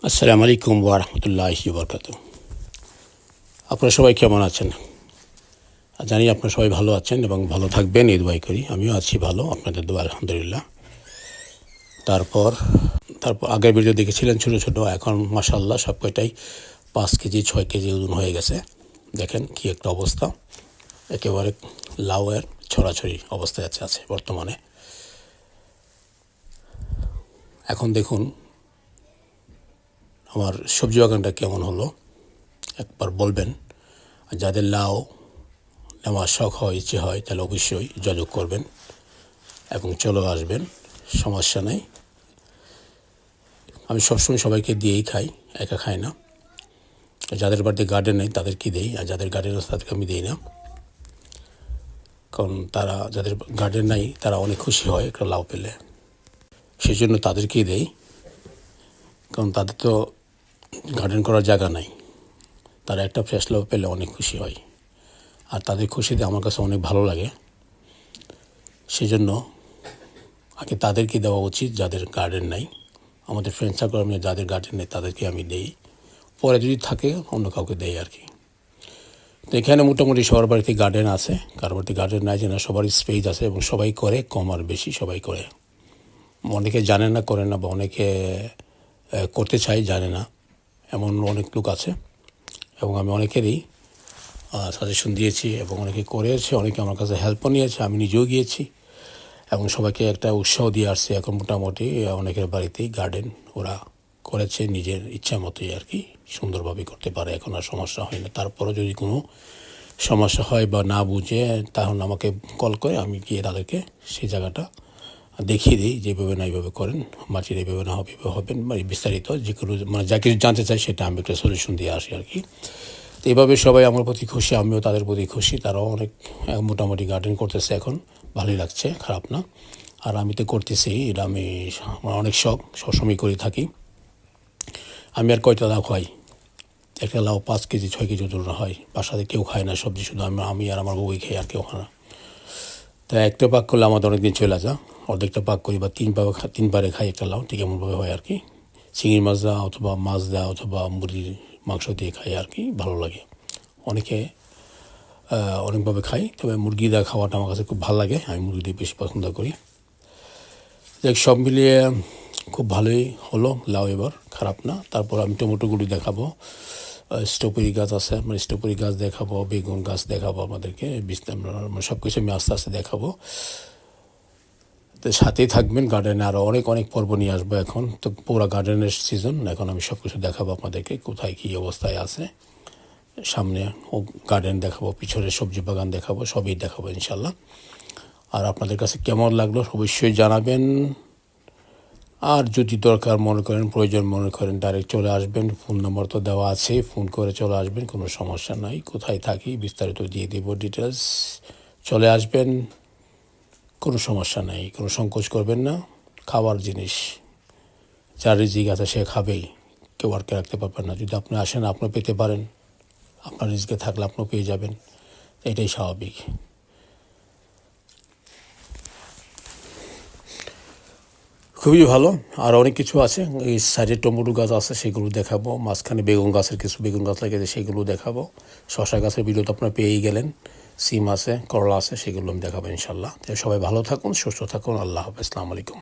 আসসালামু আলাইকুম ওয়া রাহমাতুল্লাহি ওয়া বারাকাতুহু। আপনারা সবাই কেমন আছেন? জানি আপনারা সবাই ভালো আছেন এবং ভালো থাকবেন এই দোয়াই করি। আমিও আছি ভালো, আপনাদের দোয়া আলহামদুলিল্লাহ। তারপর তারপর আগের ভিডিও দেখেছিলেন ছোট ছোট, এখন মাশাআল্লাহ সব কয়টাই 5 কেজি 6 কেজি ওজন হয়ে গেছে। দেখেন কি একটা অবস্থা, একেবারে লাউয়ের ছড়াছড়ি অবস্থায় আছে বর্তমানে। এখন দেখুন আমার সবজি বাগানটা কেমন হলো একবার বলবেন। আর যাদের লাউ নেওয়ার শখ হয়, ইচ্ছে হয়, তাহলে অবশ্যই যোগাযোগ করবেন এবং চলে আসবেন, সমস্যা নেই। আমি সবসময় সবাইকে দিয়েই খাই, একা খাই না। যাদের বাড়িতে গার্ডেন নেই তাদেরকে দিই, আর যাদের গার্ডেন আছে তাদেরকে আমি দিই না, কারণ তারা যাদের গার্ডেন নাই তারা অনেক খুশি হয় একটা লাউ পেলে, সেই জন্য তাদেরকেই দেই। কারণ তাদের তো গার্ডেন করার জায়গা নাই, তারা একটা ফ্রেশ লাউ পেলে অনেক খুশি হয়, আর তাদের খুশিতে আমার কাছে অনেক ভালো লাগে। সেই জন্য আগে তাদেরকে দেওয়া উচিত যাদের গার্ডেন নাই। আমাদের ফ্রেন্ড সার্কেল যাদের গার্ডেন নেই তাদেরকে আমি দিই, পরে যদি থাকে অন্য কাউকে দেই আর কি। তো এখানে মোটামুটি সবার বাড়িতে গার্ডেন আছে, কারোর বাড়িতে গার্ডেন নাই যে না, সবারই স্পেস আছে এবং সবাই করে, কম আর বেশি সবাই করে। অনেকে জানে না, করে না, বা অনেকে করতে চায় জানে না, এমন অনেক লোক আছে। এবং আমি অনেকেরই সাজেশন দিয়েছি এবং অনেকে করেছে, অনেকে আমার কাছে হেল্পও নিয়েছে, আমি নিজেও গিয়েছি এবং সবাইকে একটা উৎসাহ দিয়ে আসছে। এখন মোটামুটি অনেকের বাড়িতেই গার্ডেন ওরা করেছে নিজের ইচ্ছা মতোই আর কি, সুন্দরভাবে করতে পারে, এখন আর সমস্যা হয় না। তারপরেও যদি কোনো সমস্যা হয় বা না বুঝে, তাহলে আমাকে কল করে আমি গিয়ে তাদেরকে সেই জায়গাটা দেখিয়ে দিই, যেভাবে না এইভাবে করেন, মাটির এইভাবে না হবে এভাবে হবেন, মানে বিস্তারিত যে কোনো মানে যা কিছু জানতে চাই সেটা আমি একটা সলিউশন দিয়ে আসি আর কি। তো এইভাবে সবাই আমার প্রতি খুশি, আমিও তাদের প্রতি খুশি। তারাও অনেক মোটামুটি গার্ডেন করতেছে এখন, ভালোই লাগছে, খারাপ না। আর আমি তো করতেছি, এটা আমি আমার অনেক শখ, সবসময় করে থাকি। আমি আর কয়টা লাউ খাই, একটা লাউ 5 কেজি 6 কেজি ওজন হয়, বাসাতে কেউ খায় না সবজি, শুধু আমি আর আমার বউই খাই, আর কেউ খায় না। তাই একটা পাক করলে আমাদের অনেকদিন চলে যায়, অর্ধেকটা পাক করি বা তিনবারে খাই একটা লাউ, ঠিক এমনভাবে হয় আর কি। চিংড়ি মাছ দেওয়া অথবা মাছ দেওয়া অথবা মুরগির মাংস দিয়ে খাই আর কি, ভালো লাগে। অনেকে অনেকভাবে খাই, তবে মুরগি দিয়ে খাওয়াটা আমার কাছে খুব ভালো লাগে, আমি মুরগি দিয়ে বেশি পছন্দ করি। দেখ সব মিলিয়ে খুব ভালোই হলো লাউ, এবার খারাপ না। তারপর আমি টমেটোগুলি দেখাবো, স্ট্রবেরি গাছ আছে, মানে স্ট্রবেরি গাছ দেখাবো, বেগুন গাছ দেখাবো আপনাদেরকে, সব কিছু আমি আস্তে আস্তে দেখাবো। তো সাথেই থাকবেন, গার্ডেনে আরও অনেক অনেক পর্ব নিয়ে আসবো। এখন তো পুরো গার্ডেনের সিজন, এখন আমি সব কিছু দেখাবো আপনাদেরকে, কোথায় কী অবস্থায় আছে। সামনে গার্ডেন দেখাবো, পিছনে সবজি বাগান দেখাবো, সবই দেখাবো ইনশাল্লাহ। আর আপনাদের কাছে কেমন লাগলো অবশ্যই জানাবেন। আর যদি দরকার মনে করেন, প্রয়োজন মনে করেন, ডাইরেক্ট চলে আসবেন, ফোন নম্বর তো দেওয়া আছে, ফোন করে চলে আসবেন, কোনো সমস্যা নাই। কোথায় থাকি বিস্তারিত দিয়ে দেবো ডিটেলস, চলে আসবেন, কোনো সমস্যা নেই, কোনো সংকোচ করবেন না। খাওয়ার জিনিস, যার রিজিক আছে সে খাবেই, কেউ আটকে রাখতে পারবেন না। যদি আপনি আসেন আপনিও পেতে পারেন, আপনার রিজিকে থাকলে আপনিও পেয়ে যাবেন, এটাই স্বাভাবিক। খুবই ভালো। আর অনেক কিছু আছে, এই সাইডে টমেটো গাছ আছে, সেগুলো দেখাবো। মাঝখানে বেগুন গাছের কিছু বেগুন গাছ লাগিয়েছে, সেগুলো দেখাবো। শশা গাছের ভিডিও তো আপনারা পেয়েই গেলেন। সিম আছে, করলা আছে, সেগুলো আমি দেখাবো ইনশাল্লাহ। সবাই ভালো থাকুন, সুস্থ থাকুন, আল্লাহ হাফেজ, আসসালামু আলাইকুম।